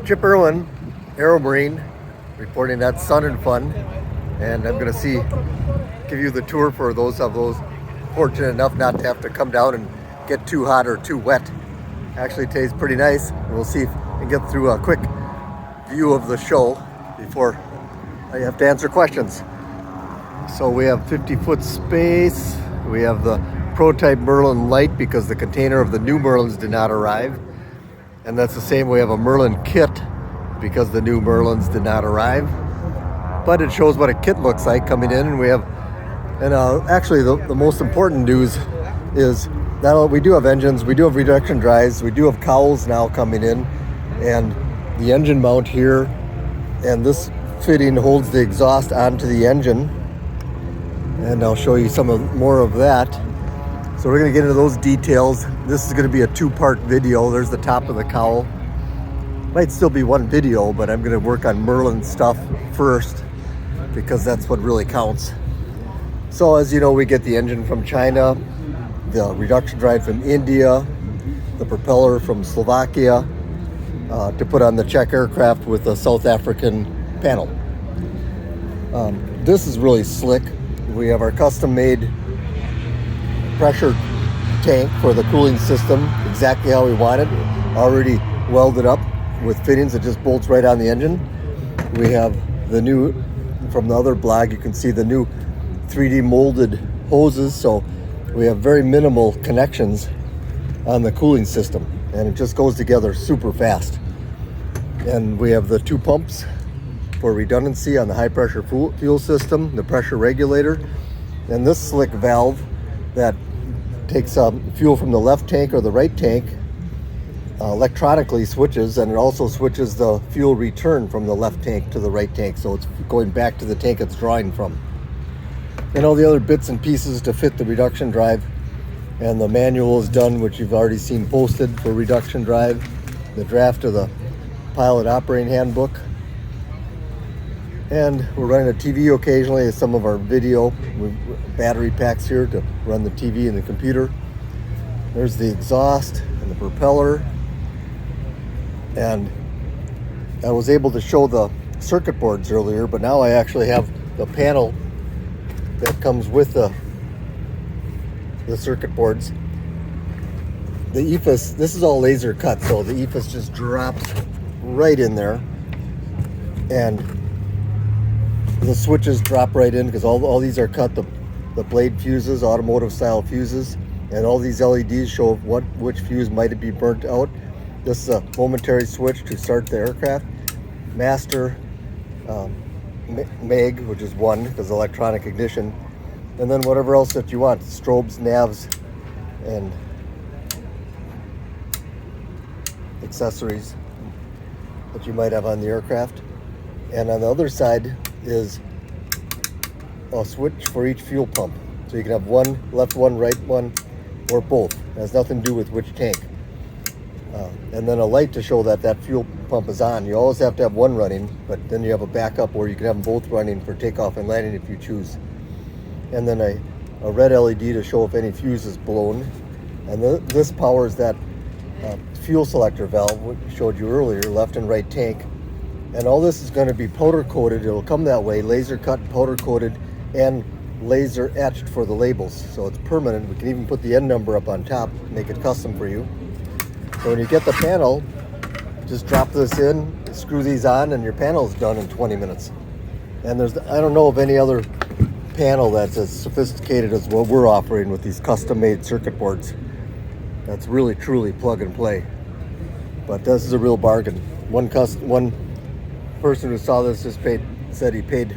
Chip Irwin, Aeromarine, reporting at Sun and Fun, and I'm going to give you the tour for those fortunate enough not to have to come down and get too hot or too wet. Actually, today's pretty nice. We'll see if we can get through a quick view of the show before I have to answer questions. So we have 50-foot space. We have the prototype Merlin light because the container of the new Merlins did not arrive. And that's the same, we have a Merlin kit because the new Merlins did not arrive. But it shows what a kit looks like coming in, and we have, actually the most important news is not only we do have engines, we do have reduction drives, we do have cowls now coming in, and the engine mount here, and this fitting holds the exhaust onto the engine. And I'll show you more of that. So we're going to get into those details. This is going to be a two-part video. There's the top of the cowl. Might still be one video, but I'm going to work on Merlin stuff first because that's what really counts. So as you know, we get the engine from China, the reduction drive from India, the propeller from Slovakia, to put on the Czech aircraft with a South African panel. This is really slick. We have our custom-made pressure tank for the cooling system, exactly how we want it, already welded up with fittings that just bolts right on the engine. We have the new, from the other blog, you can see the new 3D molded hoses, so we have very minimal connections on the cooling system, and it just goes together super fast. And we have the two pumps for redundancy on the high pressure fuel system, the pressure regulator, and this slick valve that takes fuel from the left tank or the right tank, electronically switches, and it also switches the fuel return from the left tank to the right tank, so it's going back to the tank it's drawing from. And all the other bits and pieces to fit the reduction drive, and the manual is done, which you've already seen posted for reduction drive, the draft of the pilot operating handbook, and we're running a TV occasionally as some of our video. We've battery packs here to run the TV and the computer. There's the exhaust and the propeller. And I was able to show the circuit boards earlier, but now I actually have the panel that comes with the circuit boards. The EFIS, this is all laser cut, so the EFIS just drops right in there. And the switches drop right in because all these are cut, the blade fuses, automotive style fuses, and all these LEDs show which fuse might be burnt out. This is a momentary switch to start the aircraft. Master, MAG, which is 1 because electronic ignition, and then whatever else that you want, strobes, navs, and accessories that you might have on the aircraft. And on the other side is a switch for each fuel pump. So you can have one, left one, right one, or both. It has nothing to do with which tank. And then a light to show that that fuel pump is on. You always have to have one running, but then you have a backup where you can have them both running for takeoff and landing if you choose. And then a red LED to show if any fuse is blown. And this powers that fuel selector valve, which I showed you earlier, left and right tank. And all this is going to be powder coated. It'll come that way, laser cut, powder coated, and laser etched for the labels. So it's permanent. We can even put the end number up on top, make it custom for you. So when you get the panel, just drop this in, screw these on, and your panel is done in 20 minutes. And I don't know of any other panel that's as sophisticated as what we're offering with these custom-made circuit boards. That's really, truly plug and play. But this is a real bargain. One person who saw this said he paid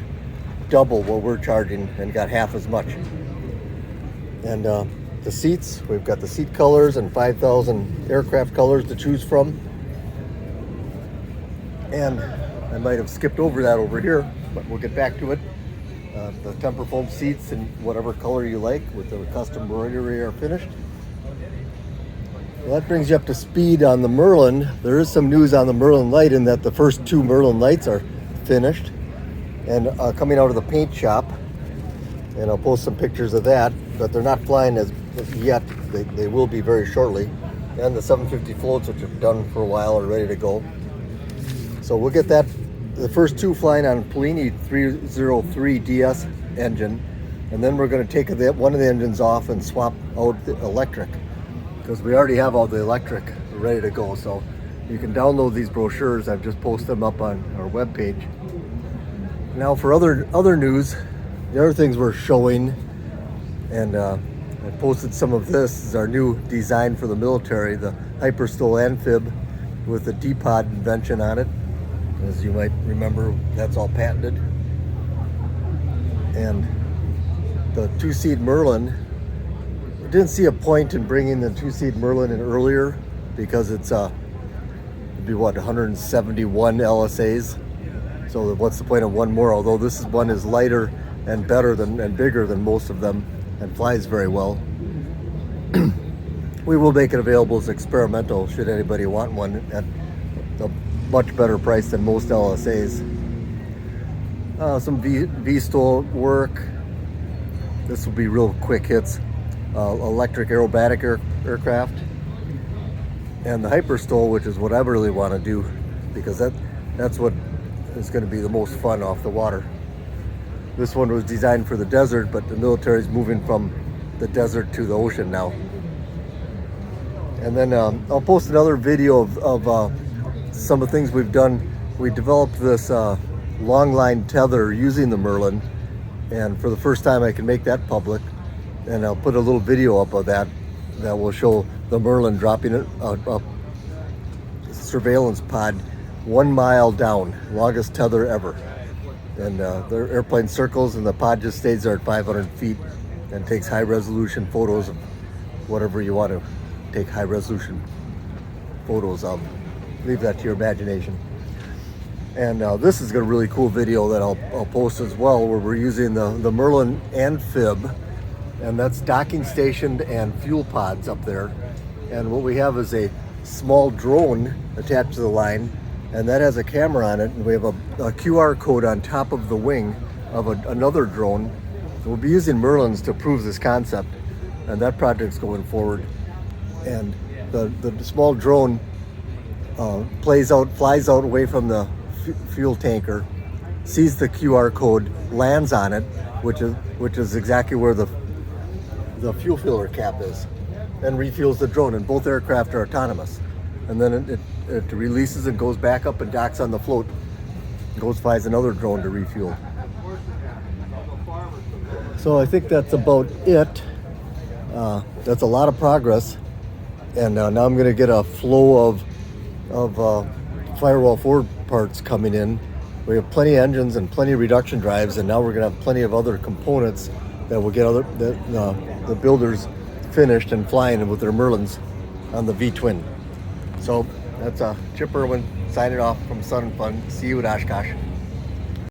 double what we're charging and got half as much. And the seats, we've got the seat colors and 5,000 aircraft colors to choose from. And I might have skipped over that over here, but we'll get back to it. The temper foam seats in whatever color you like with the custom embroidery are finished. Well, that brings you up to speed on the Merlin. There is some news on the Merlin light in that the first 2 Merlin lights are finished and coming out of the paint shop. And I'll post some pictures of that, but they're not flying as yet. They will be very shortly. And the 750 floats, which have done for a while, are ready to go. So we'll get that, the first two flying on Polini 303 DS engine, and then we're going to take one of the engines off and swap out the electric, because we already have all the electric ready to go. So you can download these brochures. I've just posted them up on our webpage. Now for other news, the other things we're showing, and I posted some of this, is our new design for the military, the Hyperstol amphib with the D-pod invention on it. As you might remember, that's all patented. And the two-seat Merlin, I didn't see a point in bringing the two-seat Merlin in earlier, because it's it'd be what, 171 LSAs. So what's the point of one more? Although this one is lighter and better than and bigger than most of them, and flies very well. We will make it available as experimental should anybody want one at a much better price than most LSAs. Some V-STOL work. This will be real quick hits. Electric aerobatic aircraft. And the Hyperstol, which is what I really want to do, because that's what is going to be the most fun off the water. This one was designed for the desert, but the military is moving from the desert to the ocean now. And then I'll post another video of some of the things we've done. We developed this long line tether using the Merlin, and for the first time I can make that public. And I'll put a little video up of that will show the Merlin dropping a surveillance pod 1 mile down, longest tether ever. And the airplane circles and the pod just stays there at 500 feet and takes high resolution photos of whatever you want to take high resolution photos of. Leave that to your imagination. And this is a really cool video that I'll post as well, where we're using the Merlin amphib, and that's docking station and fuel pods up there. And what we have is a small drone attached to the line, and that has a camera on it, and we have a QR code on top of the wing of another drone. We'll be using Merlins to prove this concept, and that project's going forward. And the small drone flies out away from the fuel tanker, sees the QR code, lands on it, which is exactly where the fuel filler cap is, and refuels the drone. And both aircraft are autonomous. And then it releases and goes back up and docks on the float. Flies another drone to refuel. So I think that's about it. That's a lot of progress. And now I'm going to get a flow of firewall forward parts coming in. We have plenty of engines and plenty of reduction drives, and now we're going to have plenty of other components that will get the builders finished and flying with their Merlins on the V-twin. So that's Chip Irwin signing off from Sun and Fun. See you at Oshkosh.